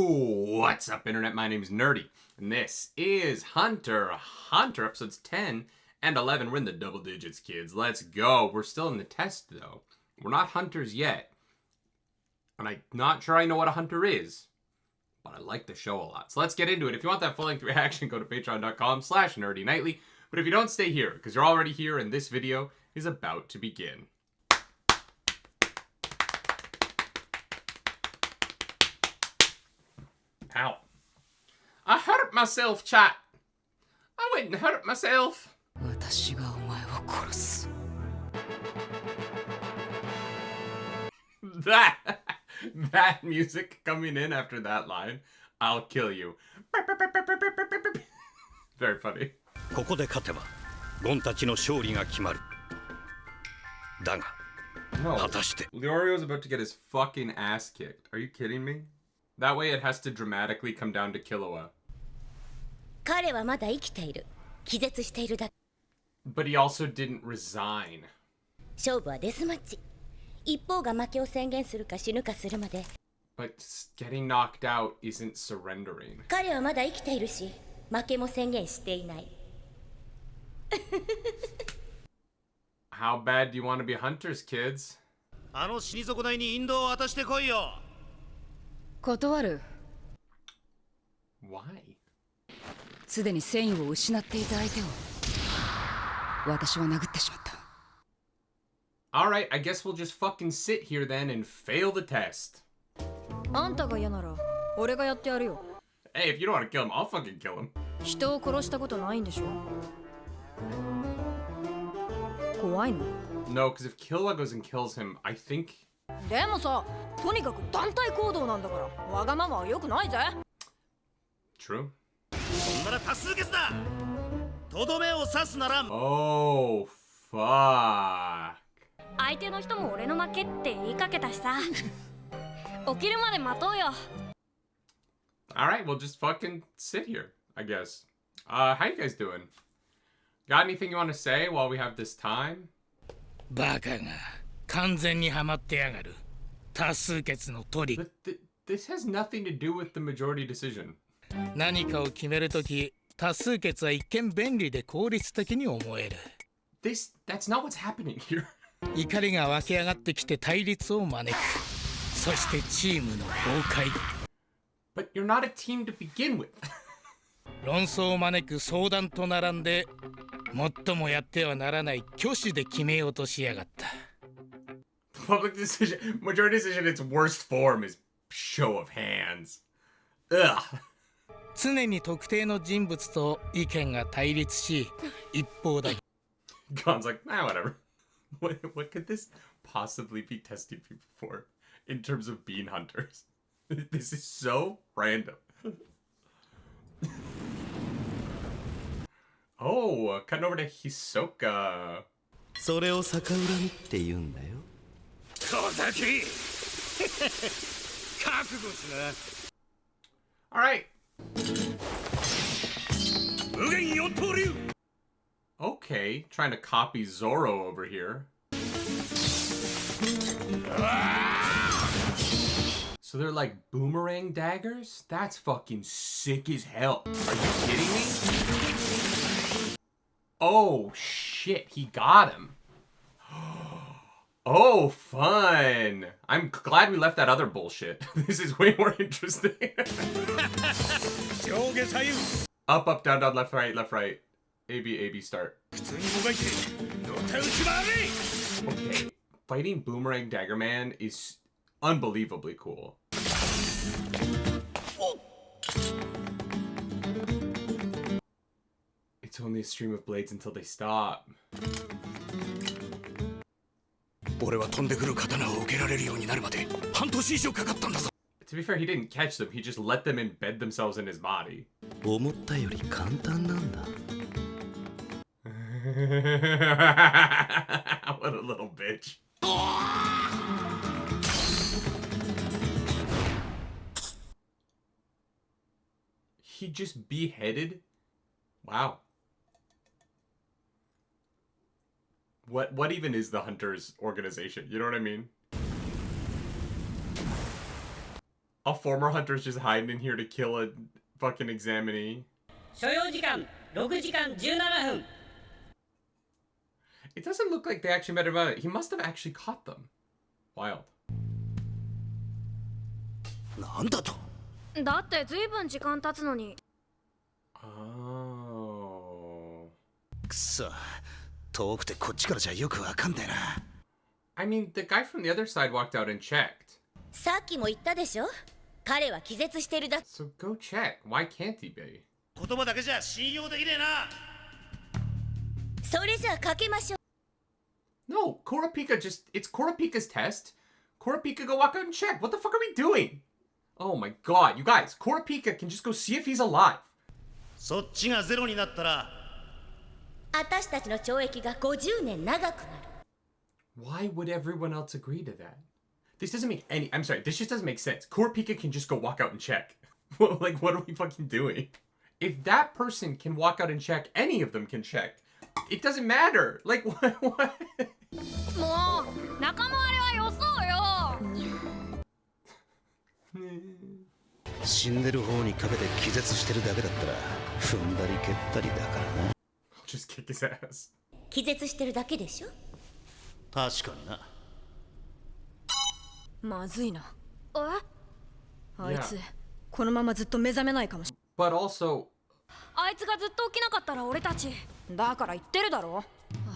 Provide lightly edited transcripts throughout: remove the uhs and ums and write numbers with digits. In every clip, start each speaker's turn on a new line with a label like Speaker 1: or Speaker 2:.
Speaker 1: What's up, Internet? My name's Nerdy, and this is Hunter episodes 10 and 11. We're in the double digits, kids. Let's go. We're still in the test, though. We're not hunters yet. And I'm not sure I know what a hunter is, but I like the show a lot. So let's get into it. If you want that full-length reaction, go to patreon.com/nerdynightly. But if you don't, stay here, because you're already here, and this video is about to begin. Ow. I hurt myself, chat. I went and hurt myself. That music coming in after that line, I'll kill you. Very funny. No. Leorio's about to get his fucking ass kicked. Are you kidding me? That way it has to dramatically come down to Killua. But he also didn't resign. But getting knocked out isn't surrendering. How bad do you want to be hunters, kids? Why? Alright, I guess we'll just fucking sit here then and fail the test. Hey, if you don't want to kill him, I'll fucking kill him. No, because if Killua goes and kills him, I think... True. Oh, fuck. Alright, we'll just fucking sit here, I guess. How you guys doing? Got anything you want to say while we have this time? This has nothing to do with the majority decision. That's not what's happening here. But you're not a team to begin with. Public decision, majority decision, its worst form is show of hands. Ugh. Gon's like, whatever. What could this possibly be testing people for in terms of being hunters? This is so random. Oh, cutting over to Hisoka. Alright. Okay, trying to copy Zoro over here. So they're like boomerang daggers? That's fucking sick as hell. Are you kidding me? Oh shit, he got him. Oh, fun. I'm glad we left that other bullshit. This is way more interesting. Up, up, down, down, left, right, left, right. A, B, start. Okay, fighting Boomerang Dagger Man is unbelievably cool. It's only a stream of blades until they stop. To be fair, he didn't catch them, he just let them embed themselves in his body. What a little bitch. He just beheaded? Wow. What even is the Hunters organization? You know what I mean? A former hunter's just hiding in here to kill a fucking examinee.
Speaker 2: 所要時間6時間17分
Speaker 1: It doesn't look like they actually met about it. He must have actually caught them. Wild.
Speaker 3: なんだと
Speaker 4: だってずいぶん時間経つのに。
Speaker 1: Oh.
Speaker 3: くそ遠くてこっちからじゃよくわかんねえな
Speaker 1: I mean, the guy from the other side walked out and checked.
Speaker 5: さっきも言ったでしょ彼は気絶してるだ
Speaker 1: So go check. Why can't he be?
Speaker 3: 言葉だけじゃ信用できねえな
Speaker 5: それじゃあかけましょう
Speaker 1: No, Kurapika it's Kurapika's test. Kurapika go walk out and check. What the fuck are we doing? Oh my god, you guys, Kurapika can just go see if he's alive.
Speaker 3: そっちがゼロになったら
Speaker 5: 私たちの懲役が50年長くなる
Speaker 1: Why would everyone else agree to that? This doesn't make any... I'm sorry, this just doesn't make sense. Kurapika can just go walk out and check. Like, what are we fucking doing? If that person can walk out and check, any of them can check. It doesn't matter. Like, what?
Speaker 4: もう仲間割れはよそうよ。
Speaker 3: 死んでる方にかけて気絶してるだけだったら踏んだり蹴ったりだからな
Speaker 1: I'll just kick his ass.
Speaker 5: 気絶してるだけでしょ
Speaker 3: 確かにな
Speaker 4: まずいな。え？あいつ
Speaker 1: Yeah.
Speaker 4: このままずっと目覚めないかもしれない。
Speaker 1: But also...
Speaker 4: あいつがずっと起きなかったら俺たち。だから言ってるだろ。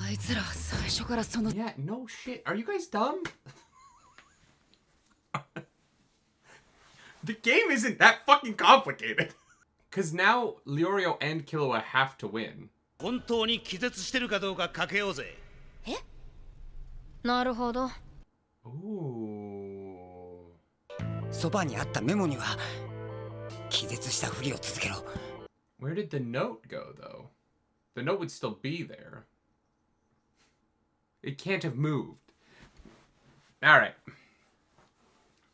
Speaker 6: あいつら最初からその
Speaker 1: Yeah, no shit. Are you guys dumb? The game isn't that fucking complicated. Because now Leorio and Killua have to win.
Speaker 3: 本当に気絶してるかどうかかけようぜ
Speaker 4: なるほど。
Speaker 1: Ooh.
Speaker 7: そばにあったメモには気絶したふりを続けろ
Speaker 1: Where did the note go, though? The note would still be there. It can't have moved. Alright.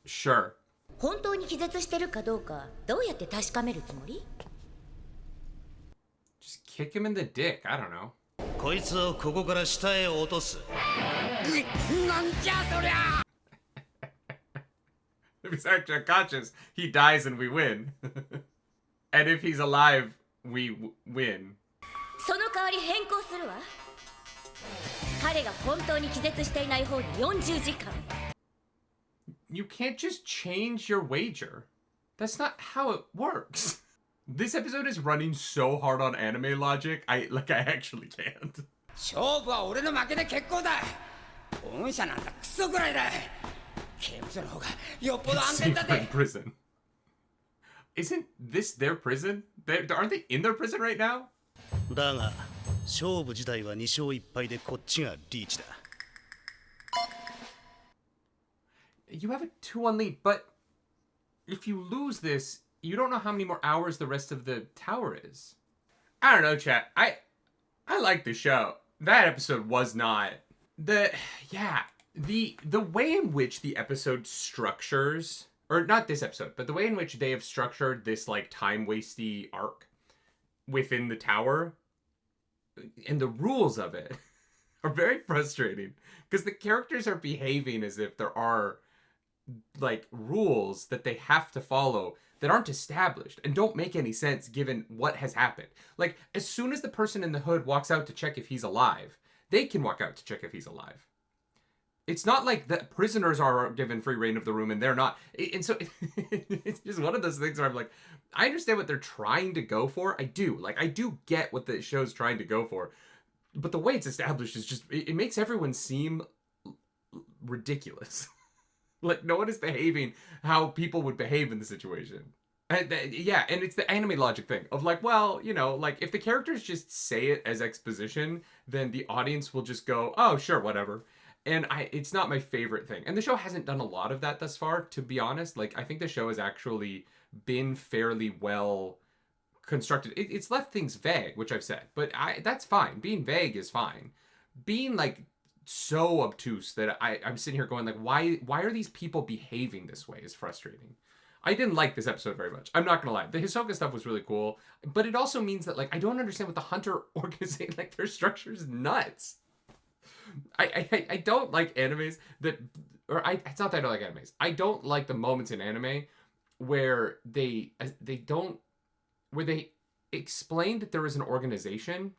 Speaker 1: Sure.
Speaker 5: 本当に気絶してるかどうかどうやって確かめるつもり
Speaker 1: Just kick him in the dick. I don't know.
Speaker 3: こいつをここから下へ落とす
Speaker 1: If he's actually unconscious, he dies and we win. And if he's alive, we win.
Speaker 5: その代わり変更するわ彼が本当に気絶していない方に40時間
Speaker 1: You can't just change your wager. That's not how it works. This episode is running so hard on anime logic, I actually can't.
Speaker 7: 勝負は俺の負けで結構だ御社なんかクソぐらいだ刑務所の方がよっぽど安全だ
Speaker 1: Safer
Speaker 7: ぜ
Speaker 1: in prison. Isn't this their prison? Aren't they in their prison right now?
Speaker 3: だが勝負自体は2勝1敗でこっちがリーチだ
Speaker 1: You have a 2-1 lead, but if you lose this, you don't know how many more hours the rest of the tower is. I don't know, chat. I like the show. That episode was not the way in which the episode structures, or not this episode, but the way in which they have structured this like time-wasty arc within the tower and the rules of it are very frustrating because the characters are behaving as if there are like rules that they have to follow that aren't established and don't make any sense given what has happened. Like, as soon as the person in the hood walks out to check if he's alive, they can walk out to check if he's alive. It's not like the prisoners are given free reign of the room and they're not. And so it's just one of those things where I'm like, I understand what they're trying to go for. I do. Like, I do get what the show's trying to go for. But the way it's established is just, it makes everyone seem ridiculous. Like, no one is behaving how people would behave in the situation. And and it's the anime logic thing of like, well, you know, like if the characters just say it as exposition, then the audience will just go, oh, sure, whatever. And it's not my favorite thing. And the show hasn't done a lot of that thus far, to be honest. Like, I think the show has actually been fairly well constructed. It's left things vague, which I've said, but that's fine. Being vague is fine. Being like so obtuse that I'm sitting here going like, why are these people behaving this way is frustrating. I didn't like this episode very much. I'm not gonna lie. The Hisoka stuff was really cool, but it also means that like I don't understand what the Hunter organization, like their structure is nuts. I don't like animes that, or it's not that I don't like animes. I don't like the moments in anime where they explain that there is an organization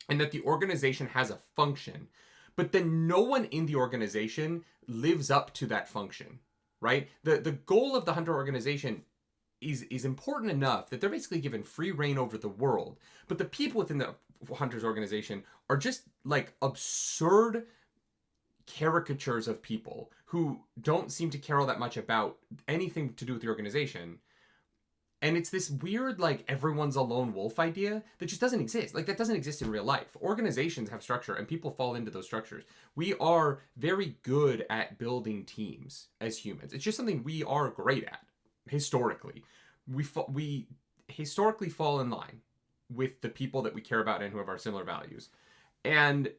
Speaker 1: and that the organization has a function, but then no one in the organization lives up to that function, right? The goal of the Hunter organization is important enough that they're basically given free reign over the world, but the people within the Hunters organization are just like absurd caricatures of people who don't seem to care all that much about anything to do with the organization. And it's this weird, like, everyone's a lone wolf idea that just doesn't exist. Like, that doesn't exist in real life. Organizations have structure, and people fall into those structures. We are very good at building teams as humans. It's just something we are great at, historically. We historically fall in line with the people that we care about and who have our similar values. And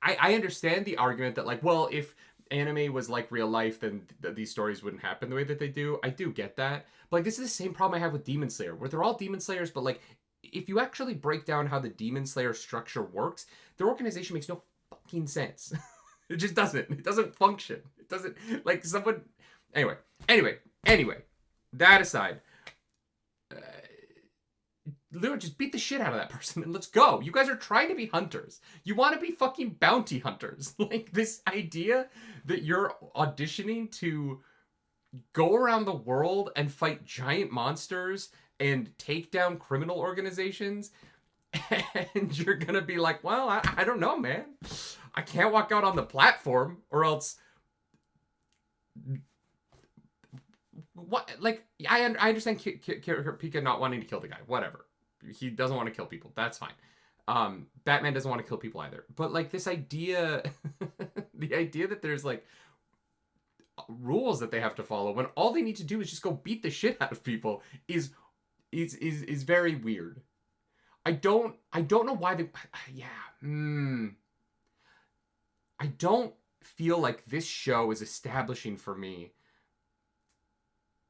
Speaker 1: I understand the argument that, like, well, if anime was like real life, then these stories wouldn't happen the way that they do. I do get that. But like, this is the same problem I have with Demon Slayer, where they're all Demon Slayers, but like, if you actually break down how the Demon Slayer structure works, their organization makes no fucking sense. It just doesn't. It doesn't function. It doesn't, like, someone... Anyway. That aside, Leorios, just beat the shit out of that person and let's go. You guys are trying to be hunters. You want to be fucking bounty hunters. Like, this idea that you're auditioning to go around the world and fight giant monsters and take down criminal organizations, and you're gonna be like, well, I don't know, man. I can't walk out on the platform, or else... What? Like, I understand Pika not wanting to kill the guy. Whatever. He doesn't want to kill people. That's fine. Batman doesn't want to kill people either. But, like, this idea... the idea that there's, like, rules that they have to follow when all they need to do is just go beat the shit out of people is very weird. I don't know why they... Yeah. I don't feel like this show is establishing for me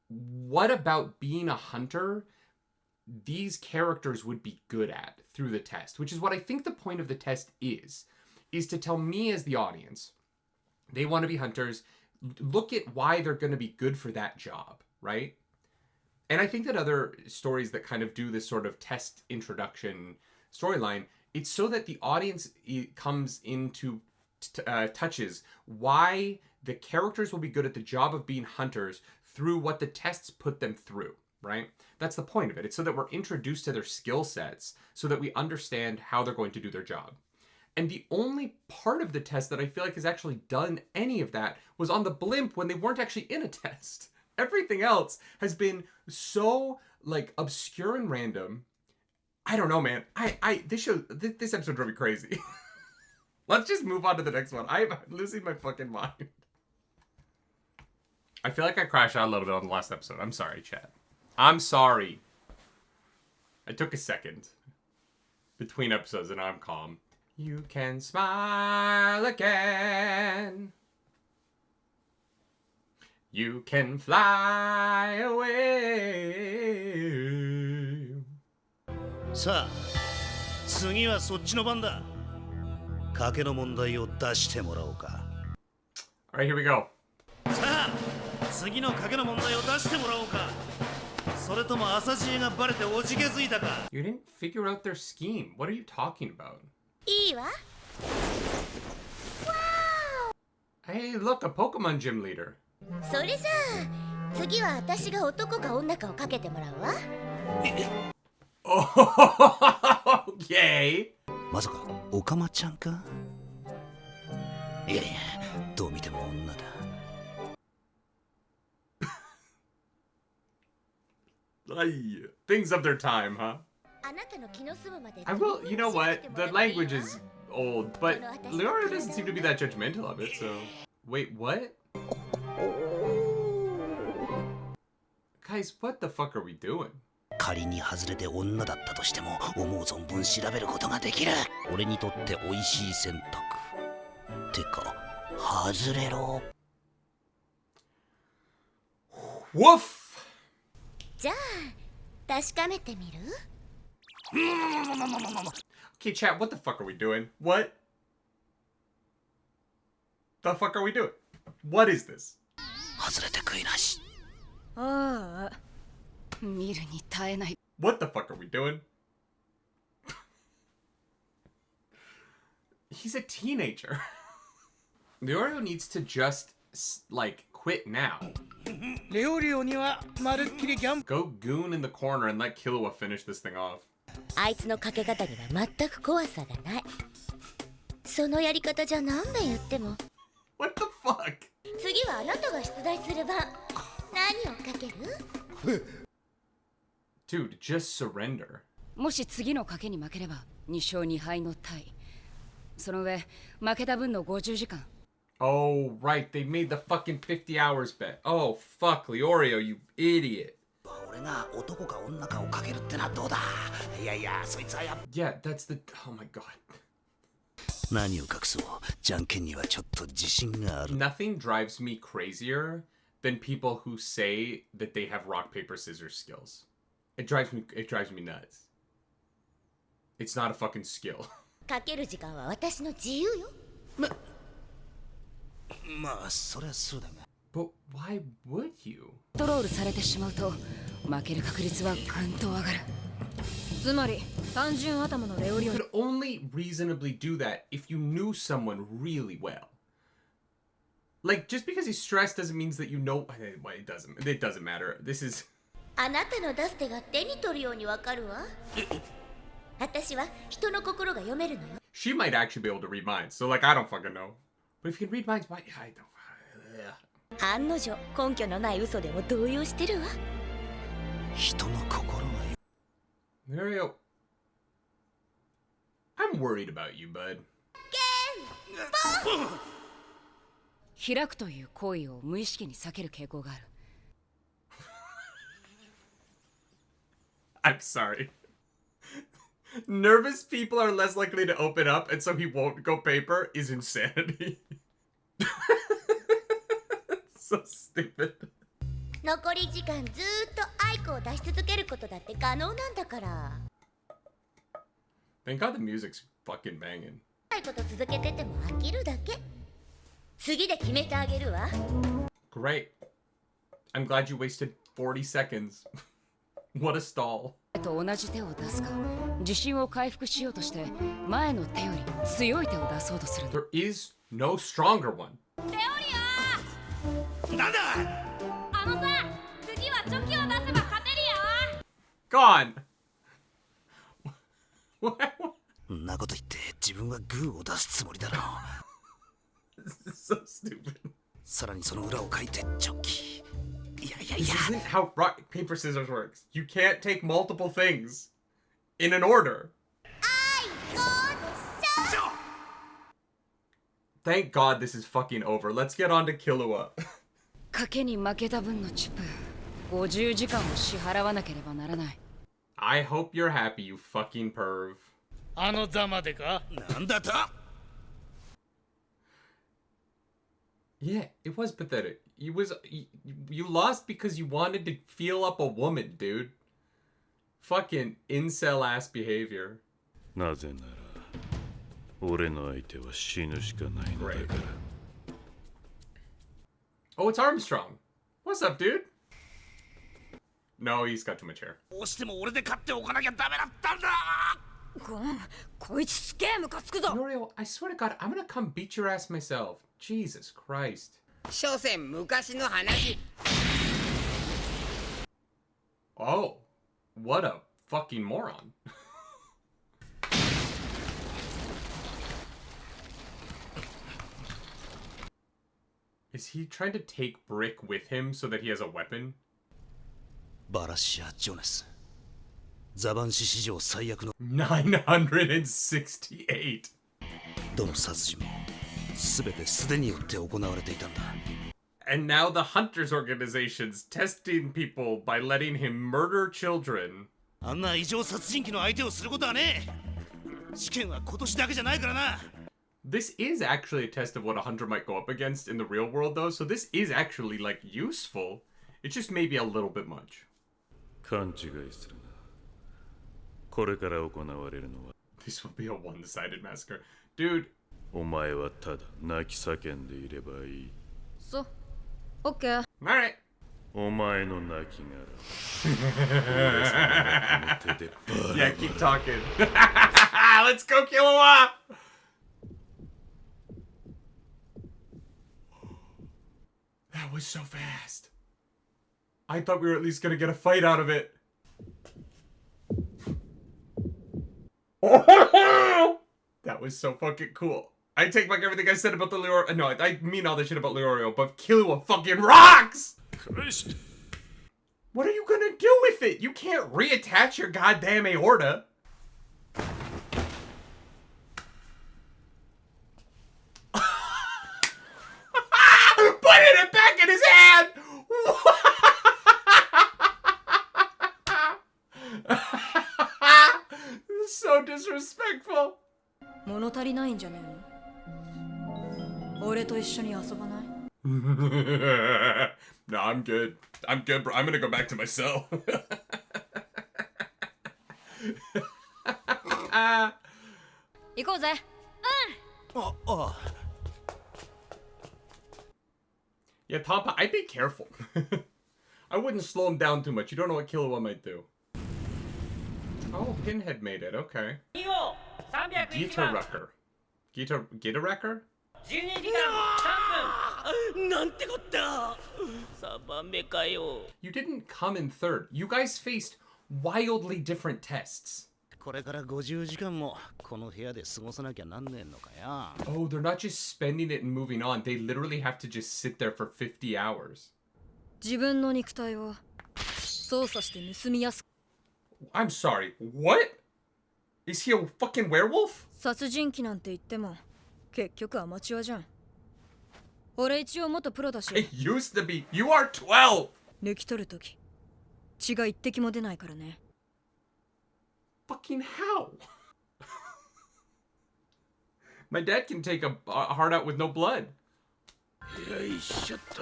Speaker 1: what about being a hunter these characters would be good at through the test, which is what I think the point of the test is to tell me as the audience, they want to be hunters, look at why they're going to be good for that job, right? And I think that other stories that kind of do this sort of test introduction storyline, it's so that the audience comes into touches why the characters will be good at the job of being hunters through what the tests put them through, right? That's the point of it. It's so that we're introduced to their skill sets so that we understand how they're going to do their job. And the only part of the test that I feel like has actually done any of that was on the blimp when they weren't actually in a test. Everything else has been so, like, obscure and random. I don't know, man. This episode drove me crazy. Let's just move on to the next one. I'm losing my fucking mind. I feel like I crashed out a little bit on the last episode. I'm sorry, chat. I'm sorry. I took a second between episodes and I'm calm. You can smile again. You can fly away.
Speaker 3: さあ、次はそっちの番だ。賭けの問題を出してもらおうか。
Speaker 1: Alright, here we go.
Speaker 3: さあ、次の賭けの問題を出してもらおうか。それとも朝知恵がバレておじけづいたか。
Speaker 1: You didn't figure out their scheme. What are you talking about?
Speaker 5: いいわ。
Speaker 1: Hey, look, a Pokemon gym leader.
Speaker 5: それじゃあ次は私が男か女かをかけてもらうわ。
Speaker 1: Okay.
Speaker 3: まさかオカマちゃんか。いやいや、どう見ても女だ。
Speaker 1: Things of their time, huh?
Speaker 5: あなたの気の済むまで。
Speaker 1: I will, you know what? The language is old, but Leorio doesn't seem to be that judgmental of it, so... Wait, what? Guys, what the fuck are we doing?
Speaker 3: 仮に外れて女だったとしても思う存分調べることができる。俺にとって美味しい選択。てか、外れろ。
Speaker 1: Woof!
Speaker 5: じゃあ確かめてみる？
Speaker 1: Okay, chat, what the fuck are we doing? What? The fuck are we doing? What is this?
Speaker 3: 外れて悔いなし。
Speaker 6: ああ見るに耐えない
Speaker 1: What the fuck are we doing? He's a teenager. Leorio needs to just, like, quit now.
Speaker 8: レオリオにはまるっきりギャン
Speaker 1: Go goon in the corner and let Killua finish this thing off.
Speaker 5: あいつのかけ方には全く怖さがない。そのやり方じゃ何遍言っても。
Speaker 1: What the fuck?
Speaker 5: 次はあなたが出題する番。何をかける？
Speaker 1: Dude, just surrender.
Speaker 6: もし次の賭けに負ければ2勝2敗のタイその上負けた分の50時間
Speaker 1: Oh, right. They made the fucking 50 hours bet. Oh, fuck, Leorio, you idiot.
Speaker 3: 俺が男か女かをかけるってのはどうだ。いやいや、そいつはや
Speaker 1: Yeah, that's the... Oh my god.
Speaker 3: 何を隠そう。じゃんけんにはちょっと自信がある。
Speaker 1: Nothing drives me crazier than people who say that they have rock, paper, scissors skills. It drives me nuts. It's not a fucking skill.
Speaker 5: かける時間は私の自由よ。
Speaker 3: まあ、そりゃそうだが。
Speaker 1: But why would you?
Speaker 6: コントロールされてしまうと負ける確率はぐんと上がるつまり単純頭のレオリ
Speaker 1: You
Speaker 6: オ
Speaker 1: could only reasonably do that if you knew someone really well. Like, just because he's stressed doesn't mean that you know... Well, it doesn't matter. This is...
Speaker 5: あなたの出す手が手に取るようにわかるわ。私は人の心が読めるのよ。
Speaker 1: She might actually be able to read minds. So, like, I don't fucking know. But if you can read minds, why... I don't...
Speaker 5: 案の定根拠のない嘘でも動揺してるわ。
Speaker 3: 人の心が
Speaker 1: Leorio, I'm worried about you, bud.
Speaker 6: 開くという行為を無意識に避ける傾向がある
Speaker 1: I'm sorry. Nervous people are less likely to open up, and so he won't go paper is insanity. So stupid.
Speaker 5: 残り時間ずーっとアイコを出し続けることだって可能なんだから。
Speaker 1: Thank God the music's fucking banging.
Speaker 5: ないこと続けてても飽きるだけ。次で決めてあげるわ。
Speaker 1: Great. I'm glad you wasted 40 seconds. What a stall.
Speaker 6: と同じ手を出すか自信を回復しようとして前の手より強い手を出そうとする
Speaker 1: There is no stronger one.
Speaker 3: なんだ。
Speaker 4: あのさ次はチョキを出せば勝てるよ
Speaker 1: Gone. What?
Speaker 3: んなこと言って自分はグーを出すつもりだろう。
Speaker 1: This is so stupid.
Speaker 3: さらにその裏を書いてチョッキ。いやいやい
Speaker 1: This
Speaker 3: や。
Speaker 1: isn't how rock, paper, scissors works. You can't take multiple things in an order. Thank God this is fucking over. Let's get on to Killua.
Speaker 6: 賭けに負けた分のチップ50時間を支払わなければならない
Speaker 1: I hope you're happy, you fucking perv.
Speaker 8: あのざまでか。
Speaker 3: なんだと。
Speaker 1: Yeah, it was pathetic. You lost because you wanted to feel up a woman, dude. Fucking incel ass behavior.
Speaker 9: なぜなら俺の相手は死ぬしかないのだから
Speaker 1: Oh, it's Armstrong. What's up, dude? No, he's got too much hair.
Speaker 3: どうしても俺で勝っておかなきゃダメだったんだ。
Speaker 6: こいつすげえムカつくぞ
Speaker 1: Leorio, I swear to God, I'm gonna come beat your ass myself. Jesus Christ.
Speaker 7: 所詮昔の話。
Speaker 1: Oh, what a fucking moron. Is he trying to take Brick with him so that he has a weapon?
Speaker 3: バラシア・ジョネス。ザバンシ史上最悪の
Speaker 1: 968.
Speaker 3: どの殺人も全て素手によって行われていたんだ。
Speaker 1: And now the Hunters organization's testing people by letting him murder children.
Speaker 3: あんな異常殺人鬼の相手をすることはねえ。試験は今年だけじゃないからな。
Speaker 1: This is actually a test of what a hunter might go up against in the real world, though, so this is actually, like, useful. It's just maybe a little bit much.
Speaker 9: 勘違いするなこれから行われるのは
Speaker 1: This will be a one-sided massacre. Dude.
Speaker 9: お前はただ泣き叫んでいればいい
Speaker 6: そうオッケー
Speaker 1: Alright.
Speaker 9: お前の亡き
Speaker 1: Yeah, keep talking. Let's go, Killua! That was so fast. I thought we were at least gonna get a fight out of it. That was so fucking cool. I take back everything I said about the Leorio. No, I mean all this shit about Leorio, but Killua fucking rocks!
Speaker 9: Christ.
Speaker 1: What are you gonna do with it? You can't reattach your goddamn aorta. Putting it back in his hand! This is so disrespectful.
Speaker 6: 物足りないんじゃねえの？俺と一緒に遊ばない？
Speaker 1: No, I'm good. I'm good, bro. I'm gonna go back to my cell.
Speaker 6: 行こうぜ。
Speaker 1: Yeah, Tompa, I'd be careful. I wouldn't slow him down too much. You don't know what Killua might do. Oh, Pinhead made it. Okay.
Speaker 2: 2号301
Speaker 1: Gita
Speaker 2: 番
Speaker 1: Wrecker. Gita Wrecker?
Speaker 2: 12時間
Speaker 3: なんてこった3番目かよ
Speaker 1: You didn't come in third. You guys faced wildly different tests.
Speaker 3: これから50時間もこの部屋で過ごさなきゃなんねえのかや
Speaker 1: Oh, they're not just spending it and moving on. They literally have to just sit there for 50 hours.
Speaker 6: 自分の肉体を操作して盗みやすく
Speaker 1: I'm sorry. What? Is he a fucking werewolf?
Speaker 6: 殺人鬼なんて言っても結局アマチュアじゃん。俺一応元プロだし
Speaker 1: It used to be. You are 12.
Speaker 6: 抜き取るとき血が一滴も出ないからね。
Speaker 1: Fucking how? My dad can take a heart out with no blood.
Speaker 3: よいしょっと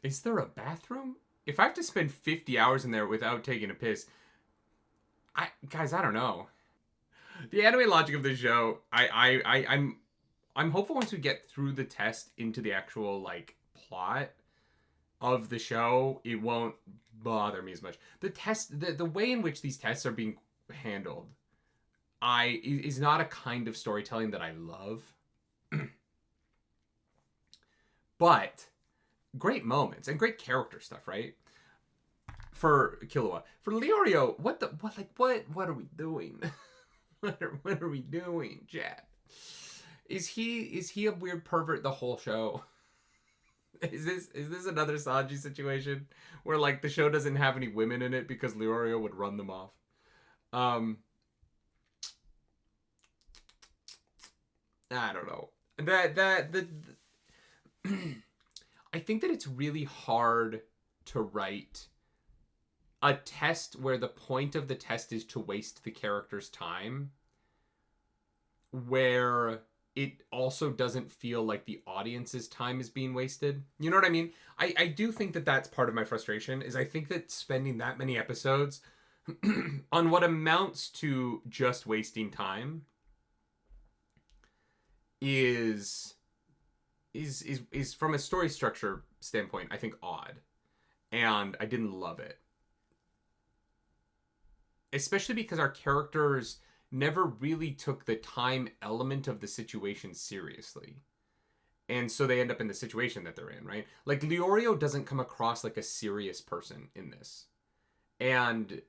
Speaker 1: Is there a bathroom? If I have to spend 50 hours in there without taking a piss, guys, I don't know. The anime logic of this show, I'm hopeful once we get through the test into the actual like plot of the show, it won't bother me as much. The test, the way in which these tests are being handled, is not a kind of storytelling that I love. But great moments and great character stuff, right? For Killua. For Leorio, what are we doing? what are we doing, Chad? Is he a weird pervert the whole show? Is this another Sanji situation where like the show doesn't have any women in it because Leorio would run them off? I don't know. I think that it's really hard to write a test where the point of the test is to waste the character's time, where it also doesn't feel like the audience's time is being wasted. You know what I mean? I do think that that's part of my frustration, is I think that spending that many episodes on what amounts to just wasting time is from a story structure standpoint, I think odd. And I didn't love it. Especially because our characters never really took the time element of the situation seriously. And so they end up in the situation that they're in, right? Like, Leorio doesn't come across like a serious person in this. And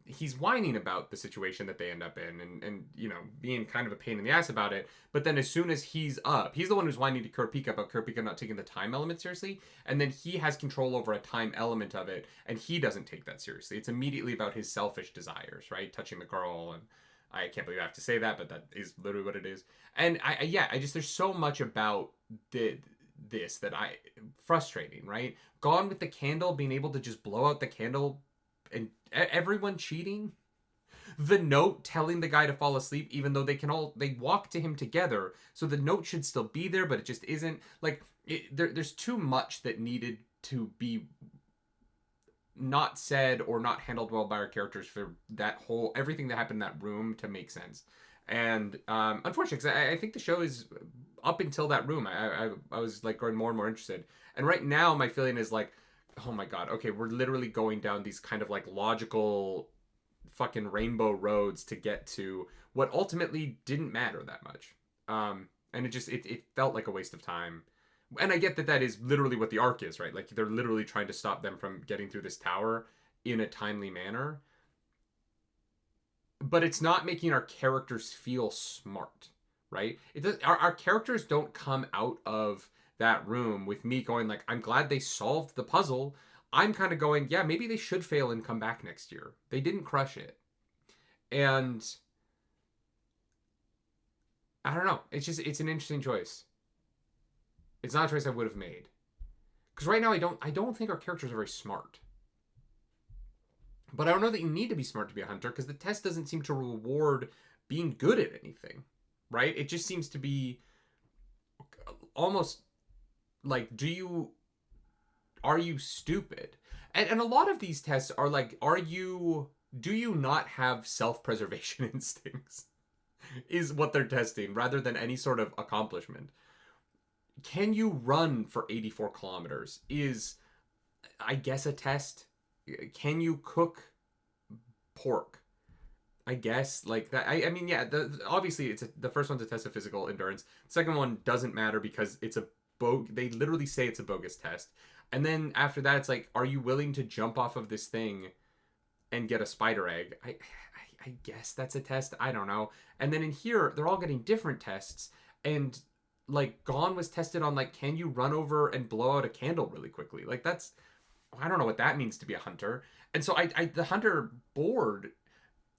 Speaker 1: he's whining about the situation that they end up in and you know, being kind of a pain in the ass about it. But then as soon as he's up, he's the one who's whining to Kurapika about Kurapika not taking the time element seriously. And then he has control over a time element of it, and he doesn't take that seriously. It's immediately about his selfish desires, right? Touching the girl, and I can't believe I have to say that, but that is literally what it is. And I just, there's so much about this that frustrating, right? Gone with the Candle, being able to just blow out the candle and everyone cheating. The note telling the guy to fall asleep, even though they walk to him together, so the note should still be there, but it just isn't. Like, there's too much that needed to be not said or not handled well by our characters for that whole, everything that happened in that room to make sense. And unfortunately, because I think the show is up until that room, I was like growing more and more interested. And right now my feeling is like, oh my god, okay, we're literally going down these kind of like logical fucking rainbow roads to get to what ultimately didn't matter that much. And it felt like a waste of time. And I get that that is literally what the arc is, right? Like they're literally trying to stop them from getting through this tower in a timely manner. But it's not making our characters feel smart, right? Our characters don't come out of that room with me going like, I'm glad they solved the puzzle. I'm kind of going, yeah, maybe they should fail and come back next year. They didn't crush it. And I don't know. It's an interesting choice. It's not a choice I would have made. Because right now I don't think our characters are very smart. But I don't know that you need to be smart to be a hunter, because the test doesn't seem to reward being good at anything, right? It just seems to be almost like, are you stupid? And a lot of these tests are like, do you not have self-preservation instincts? Is what they're testing, rather than any sort of accomplishment. Can you run for 84 kilometers? Is, I guess, a test. Can you cook pork? I guess, like that. I mean, yeah. Obviously, the first one's a test of physical endurance. The second one doesn't matter because it's they literally say it's a bogus test. And then after that, it's like, are you willing to jump off of this thing and get a spider egg? I guess that's a test. I don't know. And then in here, they're all getting different tests. And like Gon was tested on like, can you run over and blow out a candle really quickly? Like that's, I don't know what that means to be a hunter. And so the hunter board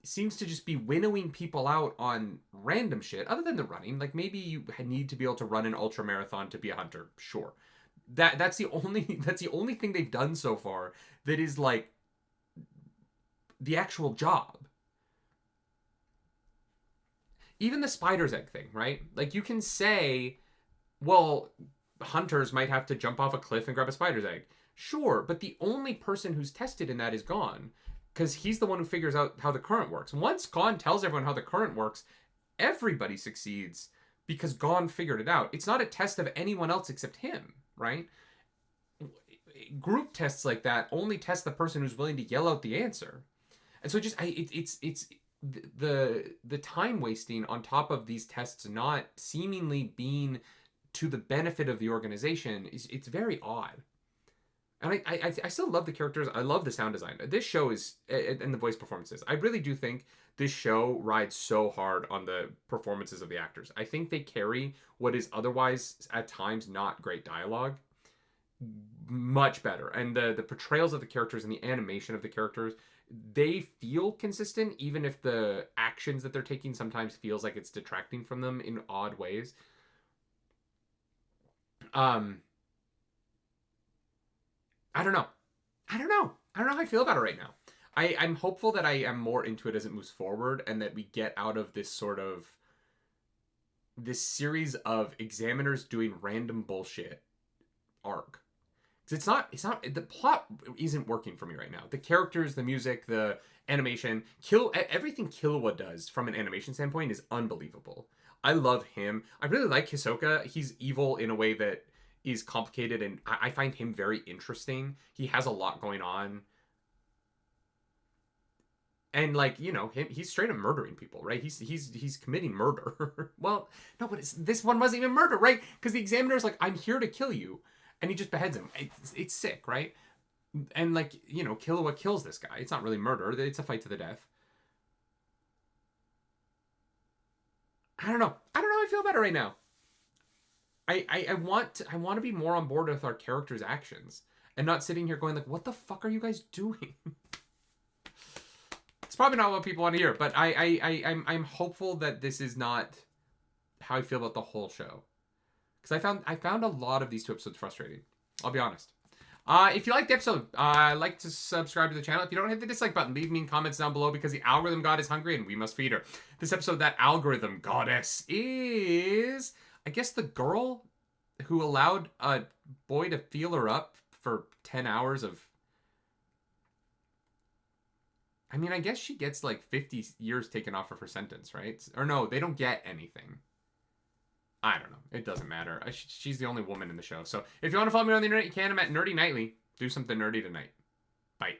Speaker 1: seems to just be winnowing people out on random shit other than the running. Like maybe you need to be able to run an ultra marathon to be a hunter. Sure. That's the only thing they've done so far that is like the actual job. Even the spider's egg thing, right? Like you can say, well, hunters might have to jump off a cliff and grab a spider's egg. Sure, but the only person who's tested in that is Gon, because he's the one who figures out how the current works. Once Gon tells everyone how the current works, everybody succeeds because Gon figured it out. It's not a test of anyone else except him, right? Group tests like that only test the person who's willing to yell out the answer. And so it's the time wasting on top of these tests not seemingly being to the benefit of the organization it's very odd. And I still love the characters. I love the sound design. This show is, and the voice performances. I really do think this show rides so hard on the performances of the actors. I think they carry what is otherwise at times not great dialogue much better. And the portrayals of the characters and the animation of the characters, they feel consistent, even if the actions that they're taking sometimes feels like it's detracting from them in odd ways. I don't know how I feel about it right now. I'm hopeful that I am more into it as it moves forward, and that we get out of this sort of this series of examiners doing random bullshit arc. It's not the plot isn't working for me right now. The characters, the music, the animation, everything Killua does from an animation standpoint is unbelievable. I love him. I really like Hisoka. He's evil in a way that is complicated, and I find him very interesting. He has a lot going on. And like, you know, he's straight up murdering people, right? He's committing murder. Well, no, but this one wasn't even murder, right? Because the examiner's like, I'm here to kill you. And he just beheads him. It's sick, right? And like, you know, Killua kills this guy. It's not really murder. It's a fight to the death. I don't know how I feel about it right now. I want to be more on board with our characters' actions and not sitting here going like, what the fuck are you guys doing? It's probably not what people want to hear, but I'm hopeful that this is not how I feel about the whole show. Because I found a lot of these 2 episodes frustrating. I'll be honest. If you liked the episode, like to subscribe to the channel. If you don't, hit the dislike button. Leave me comments down below, because the algorithm god is hungry and we must feed her. This episode, that algorithm goddess is, I guess, the girl who allowed a boy to feel her up for 10 hours of... I mean, I guess she gets like 50 years taken off of her sentence, right? Or no, they don't get anything. I don't know. It doesn't matter. She's the only woman in the show. So if you want to follow me on the internet, you can. I'm at nerdynightly. Do something nerdy tonight. Bye.